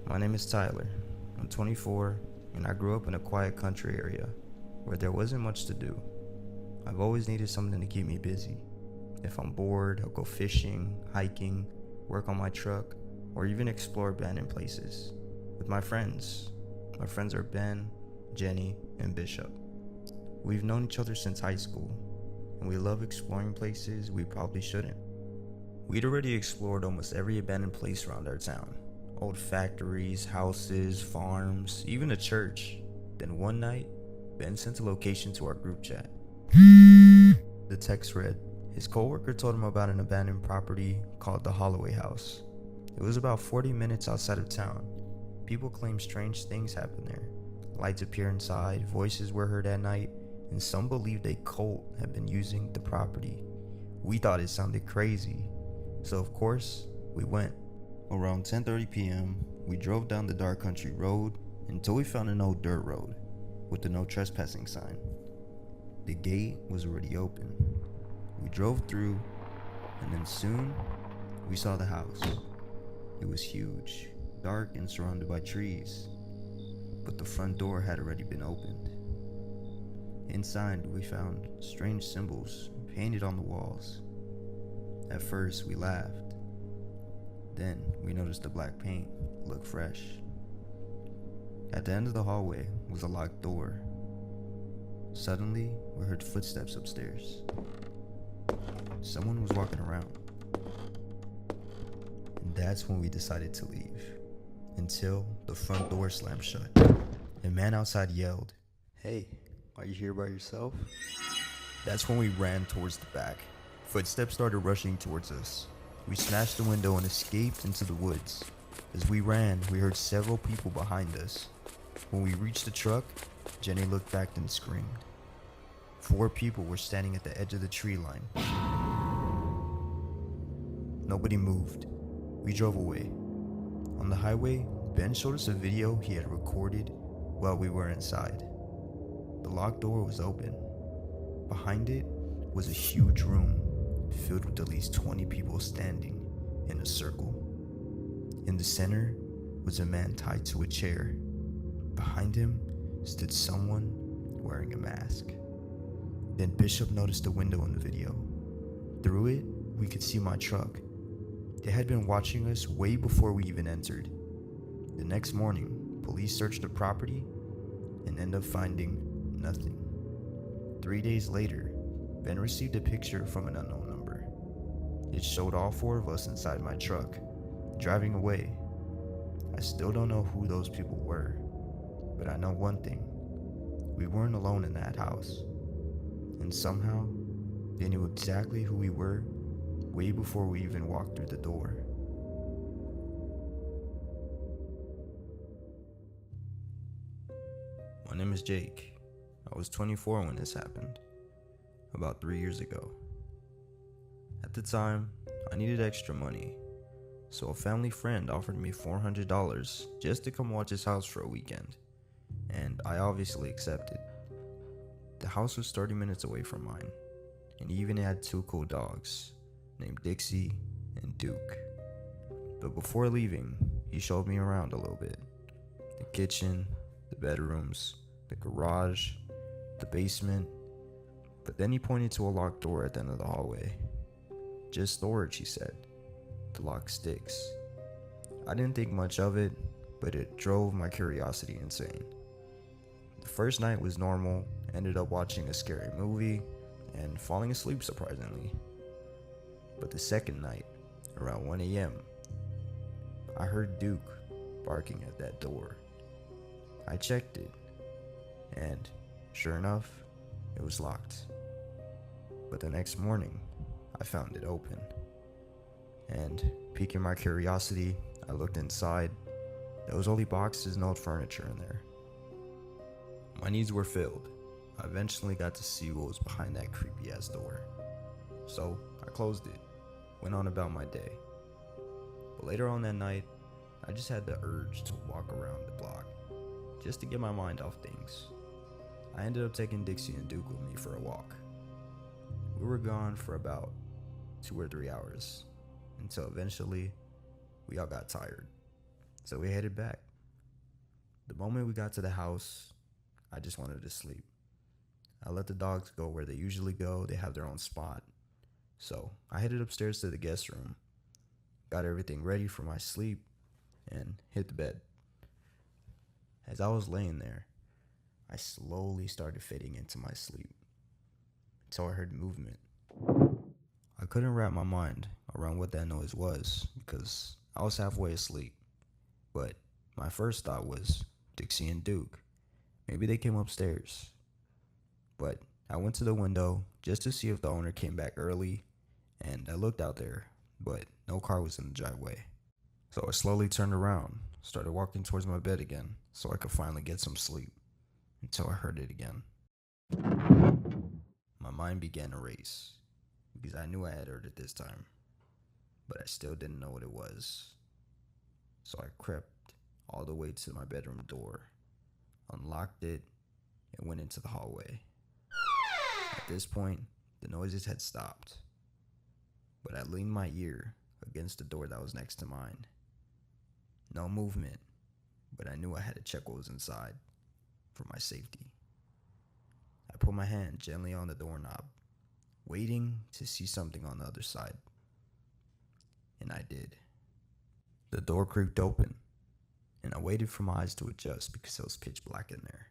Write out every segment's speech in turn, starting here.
My name is Tyler. I'm 24, and I grew up in a quiet country area where there wasn't much to do. I've always needed something to keep me busy. If I'm bored, I'll go fishing, hiking, work on my truck, or even explore abandoned places with my friends. My friends are Ben, Jenny, and Bishop. We've known each other since high school, and we love exploring places we probably shouldn't. We'd already explored almost every abandoned place around our town. Old factories, houses, farms, even a church. Then one night, Ben sent a location to our group chat. The text read, his coworker told him about an abandoned property called the Holloway House. It was about 40 minutes outside of town. People claimed strange things happened there. Lights appear inside, voices were heard at night, and some believed a cult had been using the property. We thought it sounded crazy, so of course, we went. Around 10:30 p.m., we drove down the dark country road until we found an old dirt road with the no trespassing sign. The gate was already open. We drove through, and then soon, we saw the house. It was huge, dark, and surrounded by trees, but the front door had already been opened. Inside, we found strange symbols painted on the walls. At first, we laughed. Then, we noticed the black paint looked fresh. At the end of the hallway was a locked door. Suddenly, we heard footsteps upstairs. Someone was walking around. And that's when we decided to leave, until the front door slammed shut. A man outside yelled, "Hey, are you here by yourself?" That's when we ran towards the back. Footsteps started rushing towards us. We smashed the window and escaped into the woods. As we ran, we heard several people behind us. When we reached the truck, Jenny looked back and screamed. 4 people were standing at the edge of the tree line. Nobody moved. We drove away. On the highway, Ben showed us a video he had recorded while we were inside. The locked door was open. Behind it was a huge room filled with at least 20 people standing in a circle. In the center was a man tied to a chair. Behind him stood someone wearing a mask. Then Bishop noticed a window in the video. Through it, we could see my truck. They had been watching us way before we even entered. The next morning, police searched the property and ended up finding nothing. 3 days later, Ben received a picture from an unknown number. It showed all 4 of us inside my truck, driving away. I still don't know who those people were, but I know one thing. We weren't alone in that house. And somehow, they knew exactly who we were way before we even walked through the door. My name is Jake. I was 24 when this happened, about 3 years ago. At the time, I needed extra money, so a family friend offered me $400 just to come watch his house for a weekend, and I obviously accepted. The house was 30 minutes away from mine, and even had 2 cool dogs named Dixie and Duke. But before leaving, he showed me around a little bit. The kitchen, the bedrooms, the garage, the basement, but then he pointed to a locked door at the end of the hallway. "Just storage," he said. "The lock sticks." I didn't think much of it, but it drove my curiosity insane. The first night was normal, ended up watching a scary movie and falling asleep surprisingly. But the second night, around 1 a.m., I heard Duke barking at that door. I checked it, and sure enough, it was locked. But the next morning, I found it open. And piquing my curiosity, I looked inside. There was only boxes and old furniture in there. My needs were filled. I eventually got to see what was behind that creepy ass door. So I closed it, went on about my day. But later on that night, I just had the urge to walk around the block, just to get my mind off things. I ended up taking Dixie and Duke with me for a walk. We were gone for about 2 or 3 hours, until eventually we all got tired. So we headed back. The moment we got to the house, I just wanted to sleep. I let the dogs go where they usually go. They have their own spot. So I headed upstairs to the guest room, got everything ready for my sleep, and hit the bed. As I was laying there, I slowly started fading into my sleep until I heard movement. I couldn't wrap my mind around what that noise was because I was halfway asleep. But my first thought was Dixie and Duke. Maybe they came upstairs. But I went to the window just to see if the owner came back early, and I looked out there, but no car was in the driveway. So I slowly turned around, started walking towards my bed again so I could finally get some sleep, until I heard it again. My mind began to race, because I knew I had heard it this time, but I still didn't know what it was. So I crept all the way to my bedroom door, unlocked it, and went into the hallway. At this point, the noises had stopped, but I leaned my ear against the door that was next to mine. No movement, but I knew I had to check what was inside for my safety. I put my hand gently on the doorknob, waiting to see something on the other side. And I did. The door creaked open, and I waited for my eyes to adjust because it was pitch black in there.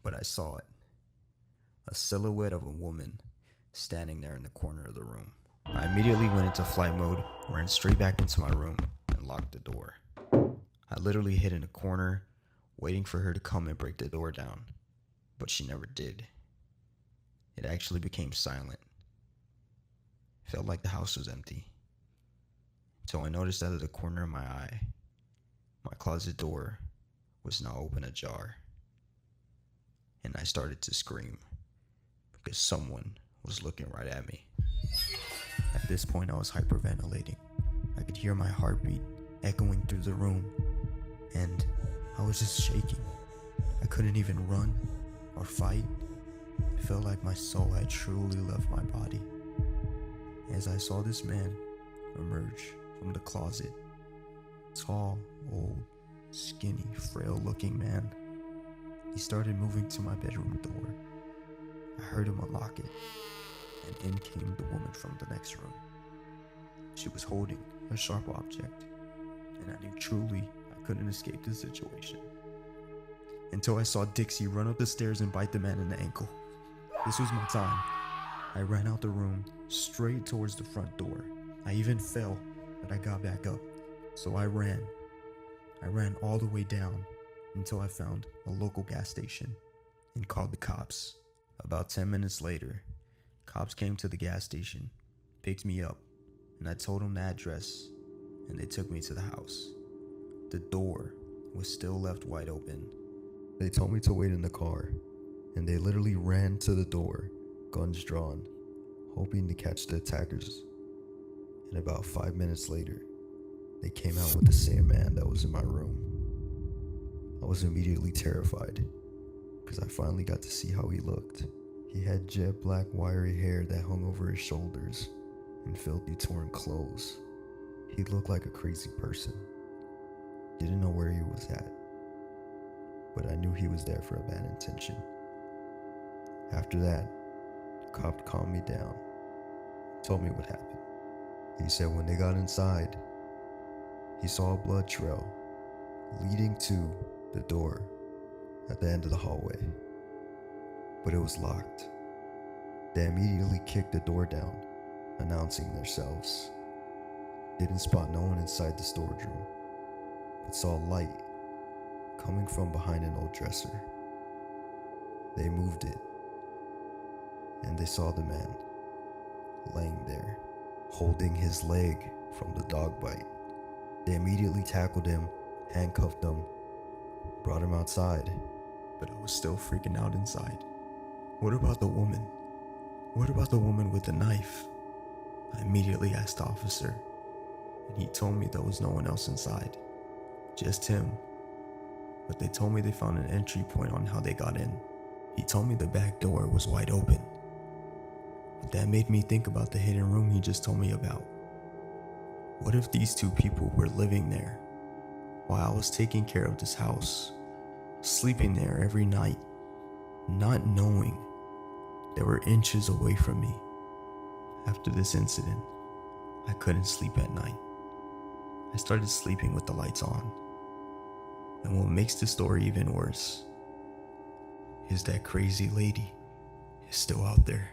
But I saw it. A silhouette of a woman standing there in the corner of the room. I immediately went into flight mode, ran straight back into my room, and locked the door. I literally hid in a corner, waiting for her to come and break the door down, but she never did. It actually became silent. It felt like the house was empty. So I noticed out of the corner of my eye, my closet door was now open ajar. And I started to scream because someone was looking right at me. At this point, I was hyperventilating. I could hear my heartbeat echoing through the room, and I was just shaking. I couldn't even run or fight. It felt like my soul had truly left my body. As I saw this man emerge from the closet, tall, old, skinny, frail-looking man, he started moving to my bedroom door. I heard him unlock it, and in came the woman from the next room. She was holding a sharp object, and I knew truly I couldn't escape the situation. Until I saw Dixie run up the stairs and bite the man in the ankle. This was my time. I ran out the room, straight towards the front door. I even fell, but I got back up. So I ran. I ran all the way down until I found a local gas station and called the cops. About 10 minutes later, cops came to the gas station, picked me up, and I told them the address, and they took me to the house. The door was still left wide open. They told me to wait in the car, and they literally ran to the door, guns drawn, hoping to catch the attackers. And about 5 minutes later, they came out with the same man that was in my room. I was immediately terrified, because I finally got to see how he looked. He had jet black wiry hair that hung over his shoulders and filthy torn clothes. He looked like a crazy person. Didn't know where he was at, but I knew he was there for a bad intention. After that, the cop calmed me down, told me what happened. He said when they got inside, he saw a blood trail leading to the door at the end of the hallway, but it was locked. They immediately kicked the door down, announcing themselves. Didn't spot no one inside the storage room, but saw light coming from behind an old dresser. They moved it, and they saw the man laying there, holding his leg from the dog bite. They immediately tackled him, handcuffed him, brought him outside, but I was still freaking out inside. What about the woman? What about the woman with the knife? I immediately asked the officer, and he told me there was no one else inside, just him. But they told me they found an entry point on how they got in. He told me the back door was wide open, but that made me think about the hidden room he just told me about. What if these two people were living there, while I was taking care of this house, sleeping there every night, not knowing they were inches away from me. After this incident, I couldn't sleep at night. I started sleeping with the lights on. And what makes the story even worse is that crazy lady is still out there.